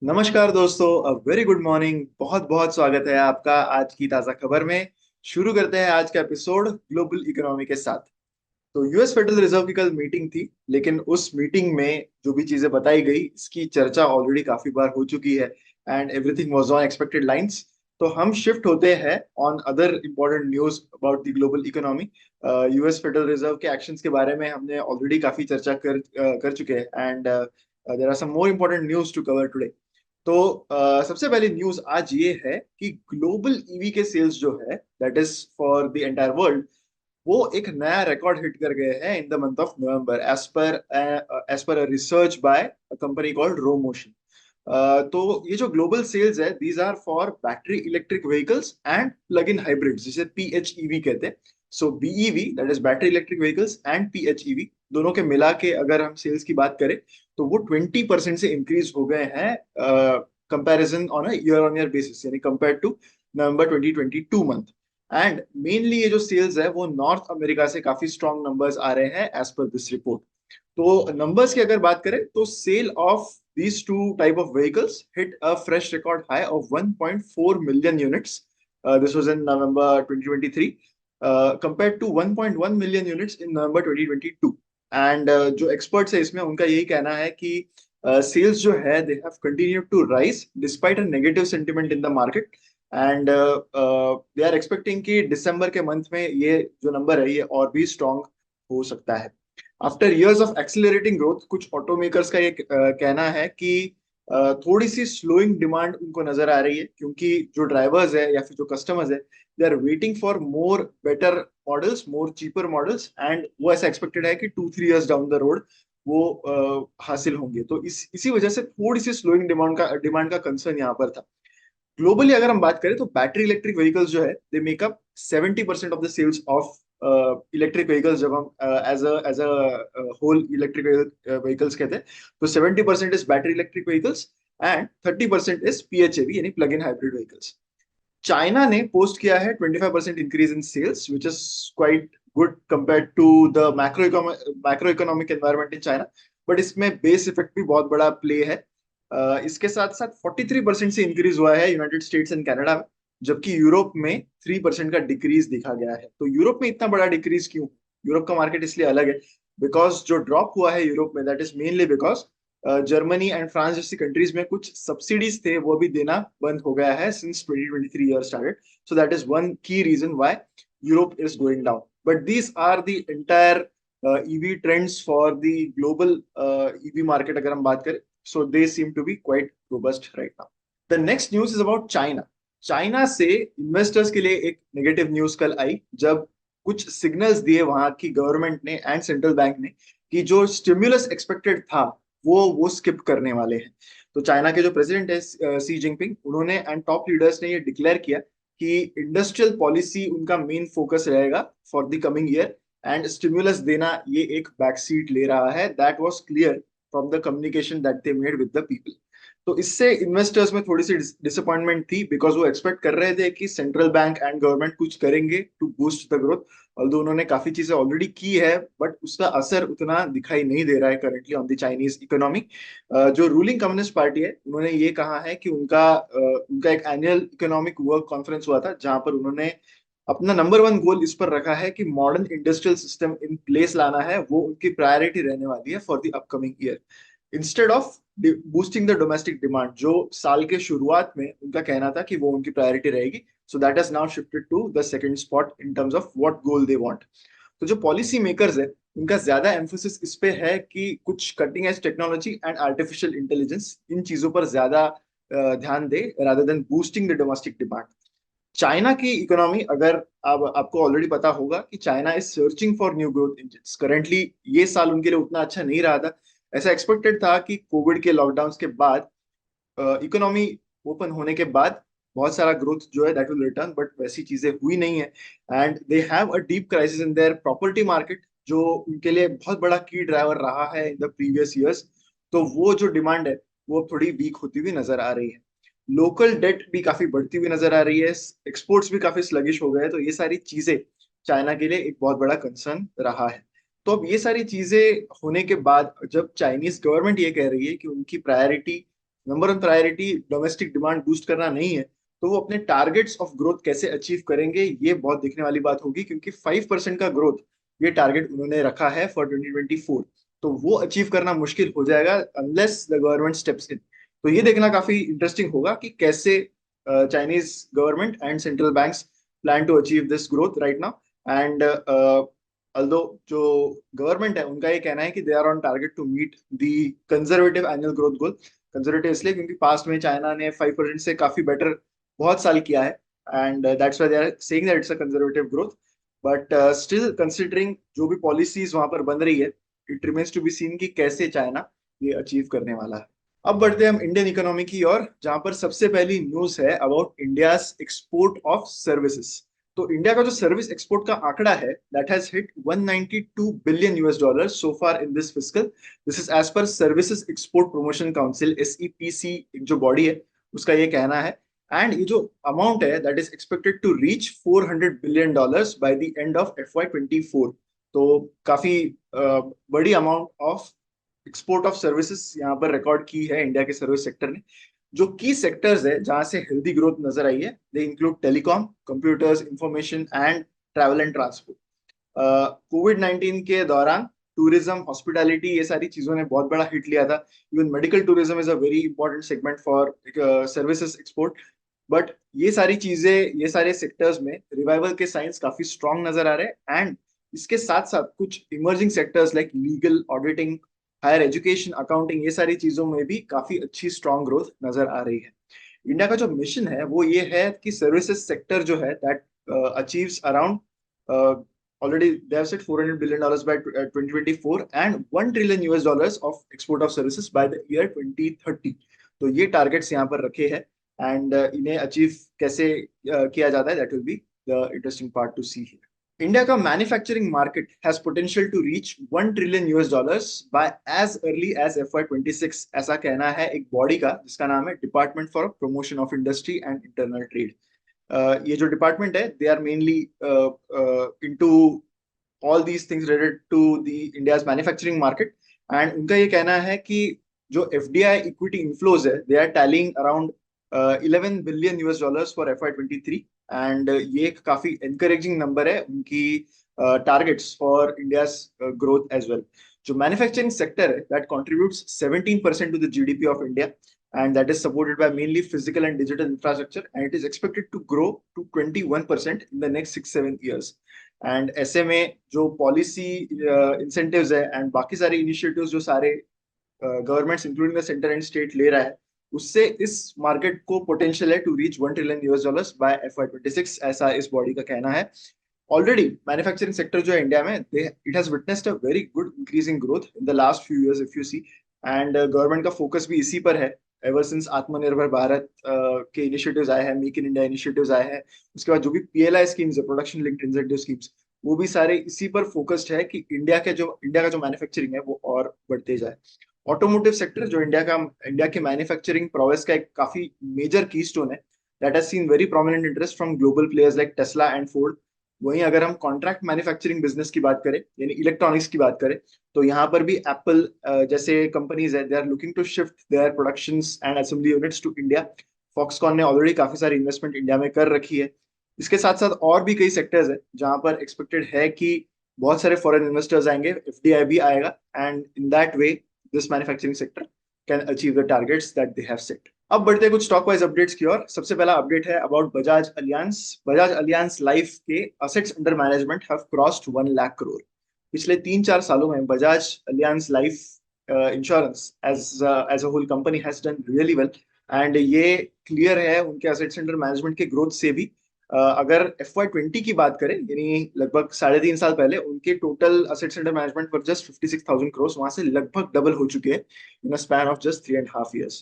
नमस्कार दोस्तों, अ very good morning. बहुत बहुत स्वागत है आपका आज की ताजा खबर में। शुरू करते हैं आज का एपिसोड ग्लोबल इकोनॉमी के साथ। तो यूएस फेडरल रिजर्व की कल मीटिंग थी, लेकिन उस मीटिंग में जो भी चीजें बताई गई इसकी चर्चा ऑलरेडी काफी बार हो चुकी है and everything was on expected lines. तो हम शिफ्ट होते हैं on other important news about the global economy. US federal reserve के एक्शंस के बारे में हमने ऑलरेडी काफी चर्चा कर चुके हैं and there are some more important news to cover today. तो सबसे पहली न्यूज आज ये है कि ग्लोबल ईवी के सेल्स जो है, that is for the entire world, वो एक नया रिकॉर्ड हिट कर गए हैं in the month of November, as पर research by a company called Rho Motion. तो ये जो ग्लोबल सेल्स है, these are for battery electric vehicles and plug in hybrids, जिसे पीएचईवी कहते हैं। So BEV, that is battery electric vehicles, and PHEV दोनों के मिला के अगर हम सेल्स की बात करें तो वो 20% से इंक्रीज हो गए हैं comparison on a year on year basis, यानी compare to November 2022 month. And mainly ये जो सेल्स है वो नॉर्थ अमेरिका से काफी स्ट्रॉन्ग नंबर्स आ रहे हैं एज पर दिस रिपोर्ट। तो नंबर्स की अगर बात करें तो sale of these two type of vehicles hit a fresh record high of 1.4 million units. This was in November 2023, compared to 1.1 million units in November 2022. And जो experts है इसमें उनका यही कहना है कि sales जो है they have continued to rise despite a negative sentiment in the market. And they are expecting कि दिसंबर के मंथ में ये जो नंबर है ये और भी स्ट्रांग हो सकता है। After years of accelerating growth, कुछ ऑटोमेकर्स का ये कहना है कि थोड़ी सी स्लोइंग डिमांड उनको नजर आ रही है, क्योंकि जो ड्राइवर्स है या फिर जो कस्टमर्स है, they are waiting for more better models, more cheaper models, and वो ऐसा एक्सपेक्टेड है कि 2-3 इयर्स डाउन द रोड वो हासिल होंगे। तो इसी वजह से थोड़ी सी स्लोइंग डिमांड का कंसर्न यहाँ पर था। ग्लोबली अगर हम बात करें तो बैटरी इलेक्ट्रिक व्हीकल्स जो है they make up 70% of the sales of electric vehicles. जब हम as a whole electric vehicles कहते हैं तो 70% is battery electric vehicles and 30% is PHAV यानी plug in hybrid vehicles. China ने पोस्ट किया है 25% increase in sales, which is quite good compare to the macro economic environment in China. But इसमें base effect भी बहुत बड़ा play है। इसके साथ साथ 43% से इंक्रीज हुआ है यूनाइटेड स्टेट्स एंड कनाडा में, जबकि यूरोप में 3% का डिक्रीज देखा गया है। तो यूरोप में इतना बड़ा डिक्रीज क्यों? यूरोप का मार्केट इसलिए अलग है बिकॉज जो ड्रॉप हुआ है यूरोप में, that is mainly because Germany and France जैसी कंट्रीज में कुछ सब्सिडीज थे वो भी देना बंद हो गया है since 2023 year started. So that is one key reason why Europe is going down. But these are the entire EV trends for the global EV market अगर हम बात करें। So they seem to be quite robust right now. The next news is about China. China से investors के लिए एक negative news कल आई, जब कुछ सिग्नल्स दिए वहां की गवर्नमेंट ने एंड सेंट्रल बैंक ने कि जो स्टिमुलस एक्सपेक्टेड था वो स्किप करने वाले हैं। तो चाइना के जो प्रेसिडेंट है सी जिनपिंग, उन्होंने एंड टॉप लीडर्स ने ये डिक्लेयर किया कि इंडस्ट्रियल पॉलिसी उनका मेन फोकस रहेगा for the coming year, and stimulus देना ये एक बैक सीट ले रहा है। That was clear from the communication that they made with the people. तो इससे इन्वेस्टर्स में थोड़ी सी डिसअपॉइंटमेंट थी, बिकॉज वो एक्सपेक्ट कर रहे थे कि सेंट्रल बैंक एंड गवर्नमेंट कुछ करेंगे to boost the growth. Although उन्होंने काफी चीजें ऑलरेडी की है, बट उसका असर उतना दिखाई नहीं दे रहा है currently on the Chinese economy. जो रूलिंग कम्युनिस्ट पार्टी है, उन्होंने ये कहा है कि उनका एक एनुअल इकोनॉमिक वर्क कॉन्फ्रेंस हुआ था जहां पर उन्होंने अपना नंबर वन गोल इस पर रखा है कि modern industrial system in place लाना है, वो उनकी प्रायोरिटी रहने वाली है for the upcoming year, instead of boosting the domestic demand, जो साल के शुरुआत में उनका कहना था कि वो उनकी प्रायोरिटी रहेगी। So that has now shifted to the second spot in terms of what goal they want. तो जो पॉलिसी मेकर्स है उनका ज्यादा एम्फोसिस इस पे है कि कुछ cutting edge technology and artificial intelligence, इन चीजों पर ज्यादा ध्यान दे rather than boosting the domestic demand. China की इकोनॉमी, अगर अब आपको ऑलरेडी पता होगा कि China is searching for new growth engines. Currently ये साल उनके लिए उतना अच्छा नहीं रहा था। ऐसा एक्सपेक्टेड था कि कोविड के लॉकडाउन के बाद, इकोनॉमी ओपन होने के बाद बहुत सारा ग्रोथ जो है दैट विल रिटर्न, बट वैसी चीजें हुई नहीं है। And they have a deep crisis in their property market, जो उनके लिए बहुत बड़ा की ड्राइवर रहा है इन द प्रीवियस ईयर्स। तो वो जो डिमांड है वो अब थोड़ी वीक होती हुई नजर आ रही है। लोकल डेट भी काफी बढ़ती हुई नजर आ रही है, एक्सपोर्ट्स भी काफी स्लगिश हो गए हैं। तो ये सारी चीजें चाइना के लिए एक बहुत बड़ा कंसर्न रहा है। तो अब ये सारी चीजें होने के बाद जब चाइनीज गवर्नमेंट ये कह रही है कि उनकी priority number one priority domestic demand boost करना नहीं है, तो वो अपने टारगेट्स ऑफ ग्रोथ कैसे अचीव करेंगे, ये बहुत देखने वाली बात होगी, क्योंकि 5% का ग्रोथ ये टारगेट उन्होंने रखा है फॉर 2024। तो वो अचीव करना मुश्किल हो जाएगा unless the government steps in. तो ये देखना काफी इंटरेस्टिंग होगा कि कैसे Chinese government and central banks plan to achieve this growth right now. And although जो गवर्नमेंट है उनका ये कहना है कि they are on target to meet the conservative annual growth goal. Conservative इसलिए क्योंकि पास्ट में चाइना ने 5% से काफी बेटर बहुत साल किया है, and that's why they are saying that it's a conservative growth. But still considering जो भी पॉलिसीज वहां पर बन रही है, it remains to be seen कि कैसे चाइना ये अचीव करने वाला है। अब बढ़ते हैं हम इंडियन इकोनॉमी की ओर, जहां पर सबसे पहली न्यूज है about India's export of services. तो इंडिया का जो सर्विस एक्सपोर्ट का आंकड़ा है, that has hit 192 billion US dollar so far in this fiscal. This is as per services export promotion council, SEPC, जो बॉडी है उसका ये कहना है। एंड ये जो अमाउंट है that is expected to reach $400 billion by the end of FY24। तो काफी बड़ी amount of export of services यहाँ पर रिकॉर्ड की है इंडिया के सर्विस सेक्टर ने। जो की सेक्टर्स है जहां से हेल्दी ग्रोथ नजर आई है, they include telecom, computers, information and travel and transport. कोविड-19 के दौरान टूरिज्म, हॉस्पिटैलिटी, ये सारी चीजों ने बहुत बड़ा हिट लिया था। Even medical tourism is a very important segment for services export. But ये सारी चीजें, ये सारे सेक्टर्स में रिवाइवल के साइंस काफी स्ट्रांग नजर आ रहे हैं। एंड इसके साथ साथ कुछ emerging sectors like legal, auditing, higher education, accounting, ये सारी चीजों में भी काफी अच्छी स्ट्रांग ग्रोथ नजर आ रही है। इंडिया का जो मिशन है वो ये है कि सर्विसेज सेक्टर जो है that achieves around, already they have set $400 billion by 2024 and $1 trillion of export of services by the year 2030। तो ये टारगेट्स यहाँ पर रखे हैं, एंड इन्हें अचीव कैसे किया जाता है, that will be the interesting part to see here. India का manufacturing market has potential to reach $1 trillion by as early as FY26, ऐसा कहना है एक बॉडी का जिसका नाम है department for promotion of industry and internal trade. ये जो डिपार्टमेंट है they are mainly into all these things related to the India's manufacturing market. And उनका ये कहना है कि जो FDI इक्विटी इनफ्लोज है, they are tallying around 11 billion US dollars for FY23। And ये एक काफी एनकरेजिंग नंबर है उनकी targets for India's growth as well. जो मैन्युफैक्चरिंग सेक्टर है that contributes 17% to the GDP of India, and that is supported by mainly physical and digital infrastructure, and it is expected to grow to 21% in the next 6-7 years। And ऐसे में जो policy incentives है and बाकी सारे initiatives जो सारे governments including the centre and state ले रहा है, उससे इस मार्केट को पोटेंशियल है to reach $1 trillion bye FY26, ऐसा इस बॉडी का कहना है। ऑलरेडी मैन्युफैक्चरिंग सेक्टर जो है इंडिया में, it has witnessed a very good increasing growth in the last few years if you see. And government का फोकस भी इसी पर है एवर सिंस आत्मनिर्भर भारत के इनिशिएटिव्स आए हैं, मेक इन इंडिया इनिशिएटिव्स आए हैं। उसके बाद जो भी PLI स्कीम्स है, प्रोडक्शन लिंक्ड इंसेंटिव स्कीम्स, वो भी सारे इसी पर फोकस्ड है कि इंडिया का जो मैन्युफैक्चरिंग है वो और बढ़ते जाए। ऑटोमोटिव सेक्टर जो इंडिया के मैन्युफैक्चरिंग प्रोग्रेस का एक काफी मेजर कीस्टोन है, that has seen very prominent interest from global players like Tesla and Ford. वहीं अगर हम कॉन्ट्रैक्ट मैन्युफैक्चरिंग बिजनेस की बात करें, यानी इलेक्ट्रॉनिक्स की बात करें, तो यहाँ पर भी एप्पल जैसे कंपनीज है, they are looking to shift their productions and assembly units to India. Foxconn ने ऑलरेडी काफी सारी इन्वेस्टमेंट इंडिया में कर रखी है। इसके साथ साथ और भी कई सेक्टर्स है जहां पर एक्सपेक्टेड है कि बहुत सारे फॉरेन इन्वेस्टर्स आएंगे, FDI भी आएगा, and in that way this manufacturing sector can achieve the targets that they have set. अब बढ़ते हैं कुछ स्टॉक वाइज अपडेट्स की ओर। सबसे पहला अपडेट है about Bajaj Allianz. Bajaj Allianz life के assets under management have crossed 1 lakh crore. पिछले 3-4 सालों में Bajaj Allianz life insurance as a whole company has done really well, and ये क्लियर है उनके असेट्स अंडर मैनेजमेंट के ग्रोथ से भी। अगर FY20 की बात करें, यानी लगभग 3.5 साल पहले उनके टोटल असेट्स अंडर मैनेजमेंट पर जस्ट 56,000 करोड़, वहां से लगभग डबल हो चुके हैं in a span of just 3.5 years।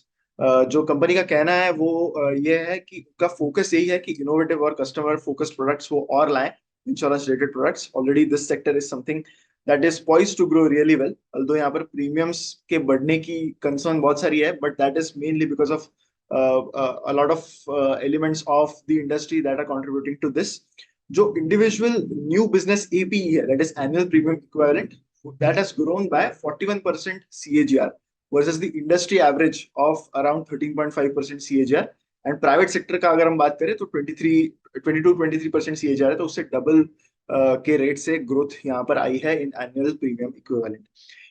जो कंपनी का कहना है वो ये है कि उनका फोकस यही है कि इनोवेटिव और कस्टमर फोकस्ड प्रोडक्ट्स वो और लाएं, insurance related products. Already this sector is something that is poised to grow really well, although यहाँ पर प्रीमियम्स के बढ़ने की कंसर्न बहुत सारी है, but that is mainly because of a lot of elements of the industry that are contributing to this। जो individual new business APE है, that is annual premium equivalent, that has grown by 41% CAGR। Versus the industry average of around 13.5% CAGR। And private sector का अगर हम बात करें तो 22-23% CAGR है, तो उससे डबल के रेट से ग्रोथ यहाँ पर आई है इन एनुअल प्रीमियम इक्विवेलेंट।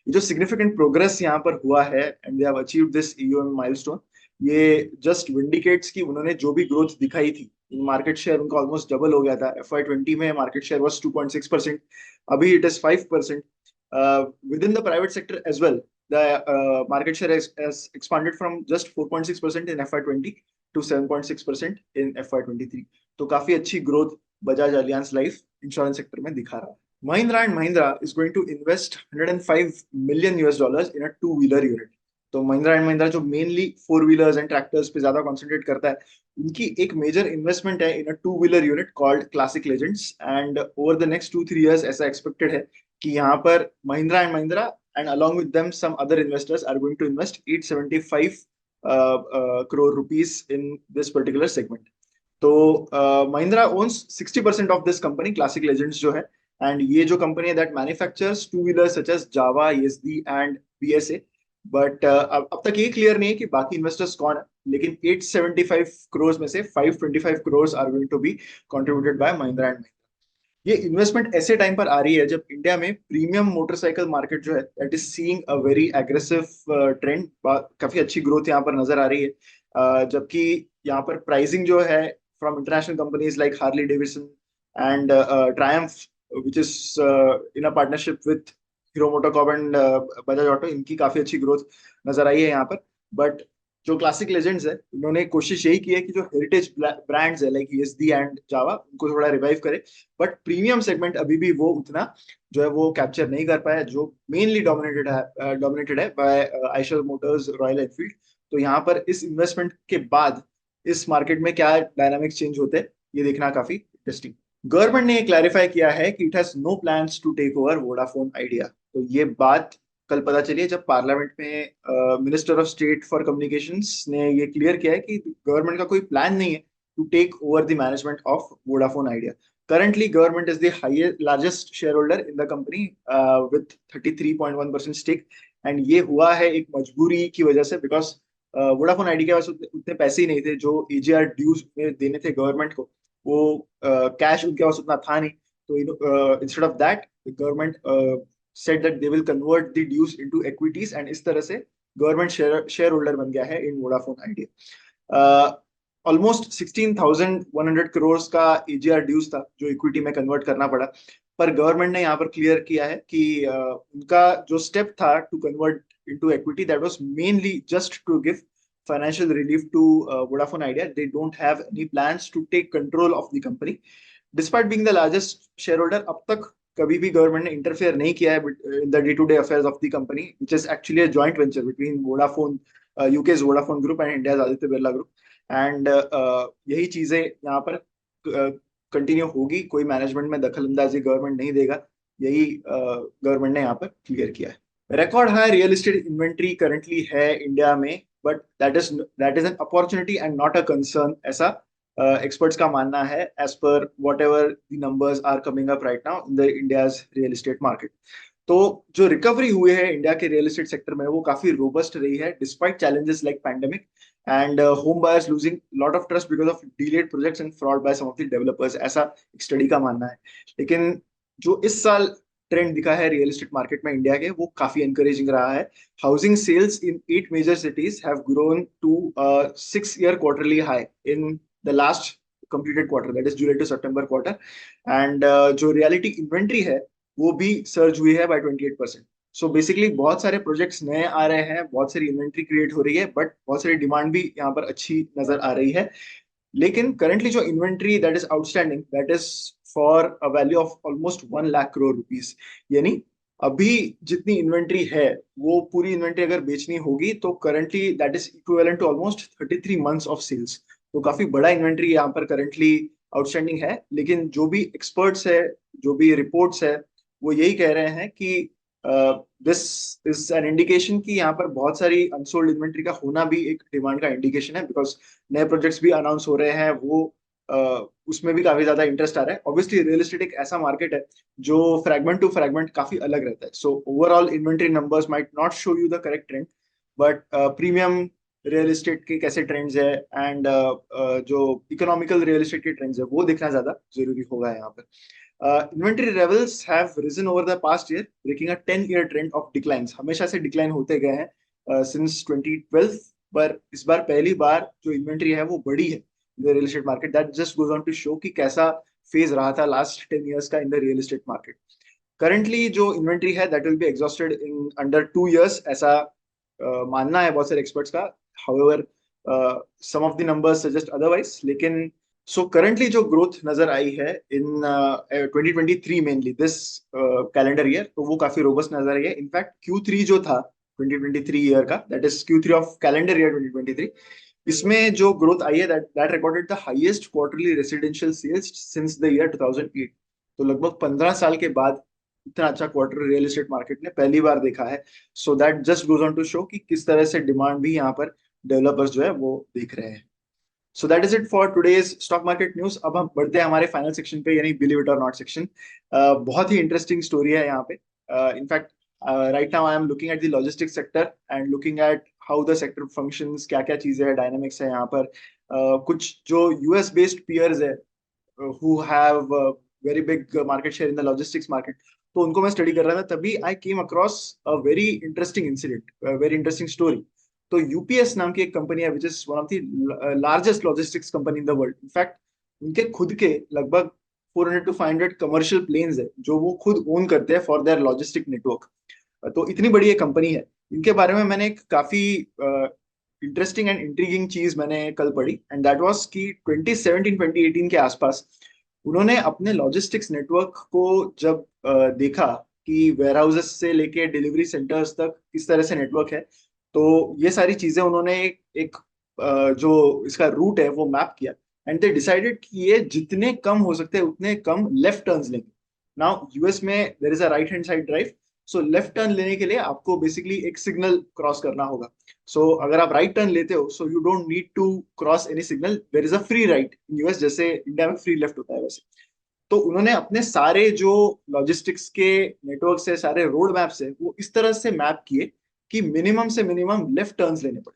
ये जो सिग्निफिकेंट प्रोग्रेस यहाँ पर हुआ है and they have achieved this EOM milestone, ये जस्ट विंडिकेट्स की उन्होंने जो भी ग्रोथ दिखाई थी, मार्केट शेयर उनका ऑलमोस्ट डबल हो गया था। FY20 में मार्केट शेयर वाज 2.6%, अभी it is 5%। Within the private sector as well, the market share has expanded from just 4.6% in FY20 to 7.6% in FY23। तो काफी अच्छी growth Bajaj Allianz life insurance sector में दिखा रहा है। Mahindra and Mahindra is going to invest $105 million in a two wheeler unit. तो Mahindra and Mahindra जो mainly four wheelers and tractors पे ज्यादा कॉन्सेंट्रेट करता है, उनकी एक मेजर इन्वेस्टमेंट है in a two wheeler unit called classic legends. And over the next 2-3 years ऐसा एक्सपेक्टेड है कि यहाँ पर Mahindra and Mahindra and along with them some other investors are going to invest 875 crore rupees in this particular segment। तो Mahindra owns 60% of this company classic legends जो है, and ये जो कंपनी है that manufactures two wheeler such as Jawa, ESD and BSA। But अब तक ये clear नहीं है कि बाकी इन्वेस्टर्स कौन है, लेकिन 875 करोड़ में से 525 crore are going to be contributed by Mahindra and. ये इन्वेस्टमेंट ऐसे टाइम पर आ रही है जब इंडिया में प्रीमियम मोटरसाइकिल मार्केट जो है that is seeing a very aggressive trend, काफी अच्छी ग्रोथ यहाँ पर नजर आ रही है। जबकि यहाँ पर प्राइसिंग जो है from international companies like Harley Davidson and Triumph which is in a partnership with hero MotoCorp and Bajaj auto, इनकी काफी अच्छी ग्रोथ नजर आई है यहाँ पर। बट जो क्लासिक लेजेंड्स है, उन्होंने कोशिश यही की है कि जो हेरिटेज ब्रांड्स है लाइक ESD एंड जावा, उनको थोड़ा रिवाइव करे। बट प्रीमियम सेगमेंट अभी भी वो उतना जो है वो कैप्चर नहीं कर पाया, जो मेनली डोमिनेटेड है by Eicher Motors, Royal Enfield. तो यहाँ पर इस इन्वेस्टमेंट के बाद इस मार्केट में क्या डायनामिक्स चेंज होते हैं, ये देखना काफी इंटरेस्टिंग। गवर्नमेंट ने क्लैरिफाई किया है कि it has no plans to take over Vodafone Idea. तो ये बात कल पता चली है जब पार्लियामेंट में minister of state for communications ने ये क्लियर किया है कि गवर्नमेंट का कोई प्लान नहीं है to take over the management of Vodafone Idea. Currently, government is the highest, largest shareholder in the company with 33.1% stake। And ये हुआ है एक मजबूरी की वजह से, बिकॉज वोडाफोन आइडिया के पास उतने पैसे ही नहीं थे जो AGR ड्यूज देने थे गवर्नमेंट को, वो कैश उनके पास उतना था नहीं। तो instead of that government said that they will convert the dues into equities, and इस तरह से गवर्नमेंट शेयर होल्डर बन गया है in Vodafone Idea. Almost 16,100 crore का AGR ड्यूज था जो इक्विटी में कन्वर्ट करना पड़ा। पर गवर्नमेंट ने यहाँ पर क्लियर किया है कि उनका जो स्टेप था to convert into equity, that was mainly just to give financial relief to Vodafone Idea. They don't have any plans to take control of the company despite being the largest share holder. अब तक कभी भी government ने interfere नहीं किया है in the day to day affairs of the company, which is actually a joint venture between Vodafone, UK's Vodafone group and India's Aditya Birla group. एंड यही चीजें यहाँ पर कंटिन्यू होगी, कोई मैनेजमेंट में दखल अंदाजी गवर्नमेंट नहीं देगा, यही गवर्नमेंट ने यहाँ पर क्लियर किया है। Record high real estate inventory currently है इंडिया में, but that is an opportunity and not a concern, ऐसा एक्सपर्ट्स का मानना है as per whatever the numbers are coming up right now in the India's real estate market. तो जो recovery हुई है इंडिया के रियल एस्टेट सेक्टर में वो काफी रोबस्ट रही है despite challenges like pandemic and home buyers losing lot of trust because of delayed projects and fraud by some of the developers, ऐसा एक स्टडी का मानना है। लेकिन जो इस साल ट्रेंड दिखा है रियल एस्टेट मार्केट में इंडिया के, वो काफी encouraging रहा है। Housing sales in 8 major cities have grown to 6-year quarterly high in the last completed quarter, that is July to September quarter। and जो रियलिटी इन्वेंट्री है वो भी सर्ज हुई है by 28%। सो बेसिकली बहुत सारे प्रोजेक्ट्स नए आ रहे हैं, बहुत सारी इन्वेंट्री क्रिएट हो रही है, बट बहुत सारी डिमांड भी यहाँ पर अच्छी नजर आ रही है। लेकिन करंटली जो inventory that is outstanding, that is for a value of almost 1 lakh crore rupees. यानी अभी जितनी इन्वेंट्री है वो पूरी इन्वेंट्री अगर बेचनी होगी तो currently that is equivalent to almost 33 months of sales. तो काफी बड़ा इन्वेंट्री यहाँ पर करंटली आउटस्टैंडिंग है। लेकिन जो भी एक्सपर्ट्स है, जो भी रिपोर्ट्स है, वो यही कह रहे हैं कि दिस इज एन इंडिकेशन कि यहाँ पर बहुत सारी अनसोल्ड इन्वेंट्री का होना भी एक डिमांड का इंडिकेशन है, बिकॉज नए प्रोजेक्ट्स भी अनाउंस हो रहे हैं, वो उसमें भी काफी ज्यादा इंटरेस्ट आ रहा है। ऑब्वियसली रियल एस्टेट एक ऐसा मार्केट है जो फ्रैगमेंट टू फ्रैगमेंट काफी अलग रहता है, so overall inventory numbers might not show you the correct trend, but premium real estate के कैसे ट्रेंड्स है एंड जो इकोनॉमिकल रियल एस्टेट के ट्रेंड्स है वो देखना ज्यादा जरूरी होगा यहाँ पर. Inventory levels have risen over the past year, breaking a 10-year trend of declines. हमेशा से डिक्लाइन होते गए हैं since 2012, पर इस बार पहली बार जो इन्वेंट्री है वो बढ़ी है in the real estate market. That just goes on to show कि कैसा फेज रहा था लास्ट 10 years का in the real estate market. Currently जो इन्वेंट्री है that will be exhausted in under 2 years, ऐसा मानना है बहुत सारे एक्सपर्ट्स का. However some of the numbers suggest otherwise. लेकिन सो करंटली जो ग्रोथ नजर आई है in 2023 mainly this calendar year, तो वो काफी रोबस्ट नजर आई है. इनफैक्ट Q3 जो था 2023 ईयर का, that is Q3 of calendar year 2023, इसमें जो ग्रोथ आई है that recorded the highest quarterly residential sales since the year 2008. तो लगभग 15 साल के बाद इतना अच्छा क्वार्टर रियल एस्टेट मार्केट ने पहली बार देखा है. So that just goes on to show कि किस तरह से डिमांड भी यहाँ पर डेवलपर्स जो है वो देख रहे हैं. सो that is it for today's stock market news. अब हम बढ़ते हैं हमारे फाइनल सेक्शन पे, यानी बिलीव इट और नॉट सेक्शन. बहुत ही इंटरेस्टिंग स्टोरी है यहाँ पे. In fact right now I am looking at the logistics sector and looking at how the sector functions, क्या क्या चीजें हैं, डायनामिक्स है यहाँ पर. कुछ जो यूएस बेस्ड पियर्स है who have a very big market share in the logistics market, तो उनको मैं स्टडी कर रहा था, तभी I came across a very interesting incident, very interesting story. तो यूपीएस नाम की एक कंपनी है which is one of the largest logistics company in the world. In fact उनके खुद के लगभग 400 to 500 कमर्शियल प्लेन्स है जो वो खुद ओन करते हैं फॉर देयर लॉजिस्टिक नेटवर्क. तो इतनी बड़ी ये कंपनी है. इनके बारे में मैंने एक काफी इंटरेस्टिंग एंड इंट्रीगिंग चीज मैंने कल पढ़ी, एंड दैट वाज कि 2017-2018 के आसपास उन्होंने अपने लॉजिस्टिक्स नेटवर्क को जब देखा कि वेयर हाउसेस से लेके डिलीवरी सेंटर्स तक किस तरह से नेटवर्क है, तो ये सारी चीजें उन्होंने एक जो इसका रूट है वो मैप किया. एंड दे डिसाइडेड कि ये जितने कम हो सकते हैं उतने कम लेफ्ट टर्न्स लेंगे. नाउ यूएस में there is a right hand side drive, so left turn लेने के लिए आपको बेसिकली एक सिग्नल क्रॉस करना होगा. सो अगर आप राइट टर्न लेते हो, so you don't need to cross any signal. There is a free right in US, जैसे इंडिया में फ्री लेफ्ट होता है वैसे. तो उन्होंने अपने सारे जो लॉजिस्टिक्स के नेटवर्क से, सारे रोड मैप से, वो इस तरह से मैप किए कि मिनिमम से मिनिमम लेफ्ट टर्न्स लेने पड़े.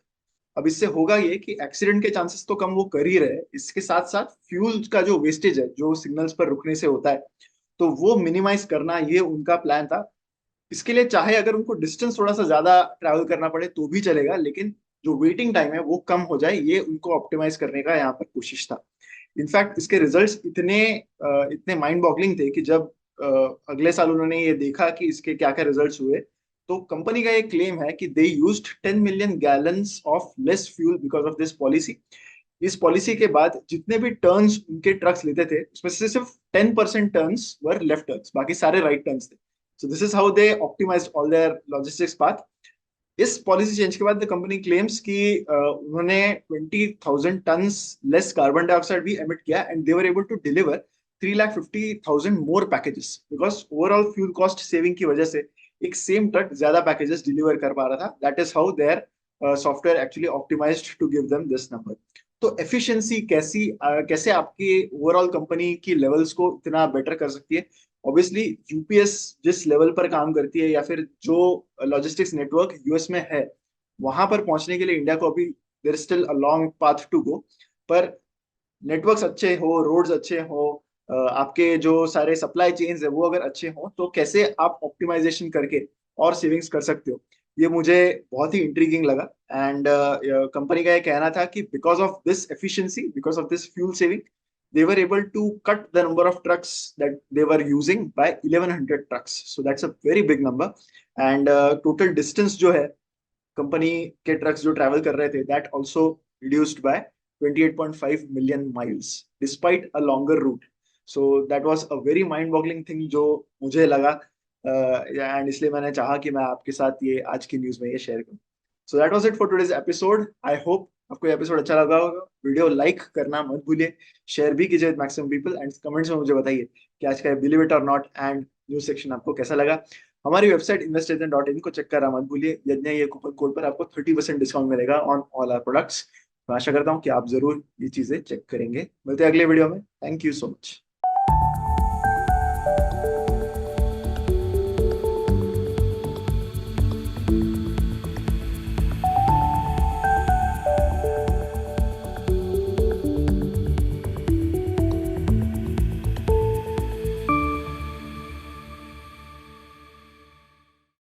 अब इससे होगा ये कि एक्सीडेंट के चांसेस तो कम वो कर ही रहे, इसके साथ साथ फ्यूल का जो वेस्टेज है जो सिग्नल्स पर रुकने से होता है, तो वो मिनिमाइज करना, ये उनका प्लान था. इसके लिए चाहे अगर उनको डिस्टेंस थोड़ा सा ज्यादा ट्रैवल करना पड़े तो भी चलेगा, लेकिन जो वेटिंग टाइम है वो कम हो जाए, ये उनको ऑप्टिमाइज करने का यहाँ पर कोशिश था. इनफैक्ट इसके रिजल्ट्स इतने माइंड बॉगलिंग थे कि जब अगले साल उन्होंने ये देखा कि इसके क्या क्या रिजल्ट्स हुए, तो कंपनी का ये क्लेम है कि they used 10 million gallons of less fuel because of this policy. इस पॉलिसी के बाद जितने भी टर्न्स उनके ट्रक्स लेते थे उसमें से सिर्फ 10% टर्न्स वर लेफ्ट टर्न्स, बाकी सारे राइट टर्न्स थे. So this is how they optimised all their logistics path. इस पॉलिसी चेंज के बाद द कंपनी क्लेम्स कि उन्होंने 20,000 टन्स लेस कार्बन डाइऑक्साइड भी एमिट किया, and they were able to deliver 350,000 more packages, because overall fuel cost saving की वजह से एक सेम ट्रक ज्यादा पैकेजेस डिलीवर कर पा रहा था. That is how their software actually optimised to give them this number. तो एफिशिएंसी कैसे आपकी ओवरऑल कंपनी की लेवल्स को इतना बेटर कर सकती है. ऑब्वियसली यूपीएस जिस लेवल पर काम करती है, या फिर जो लॉजिस्टिक्स नेटवर्क यूएस में है, वहां पर पहुंचने के लिए इंडिया को अभी there is still a long path to go. पर नेटवर्क्स अच्छे हो, रोड्स अच्छे हो, आपके जो सारे सप्लाई चेन्स है वो अगर अच्छे हो, तो कैसे आप ऑप्टिमाइजेशन करके और सेविंग्स कर सकते हो, ये मुझे बहुत ही इंट्रीगिंग लगा. एंड कंपनी का ये कहना था कि because of this efficiency, because of this fuel saving, they were able to cut the number of trucks that they were using by 1100 trucks. So that's a very big number. And total distance जो है company के trucks जो travel कर रहे थे, that also reduced by 28.5 million miles despite a longer route. So that was a very mind-boggling thing जो मुझे लगा, एंड इसलिए मैंने चाहा कि मैं आपके साथ ये आज की न्यूज में ये शेयर करूं. So that was it for today's episode. I hope आपको ये एपिसोड अच्छा लगा होगा. वीडियो लाइक करना मत भूलिए, शेयर भी कीजिए with maximum people, and comments में मुझे बताइए कि आज का बिलीव इट और नॉट एंड न्यूज सेक्शन आपको कैसा लगा. हमारी वेबसाइट इन्वेस्टेजन.इन को चेक करना मत भूलिए. यज्ञ ये कूपन कोड पर आपको 30% डिस्काउंट मिलेगा ऑन ऑल आवर प्रोडक्ट्स. मैं आशा करता हूँ कि आप जरूर ये चीजें चेक करेंगे. मिलते हैं अगले वीडियो में. Thank you so much.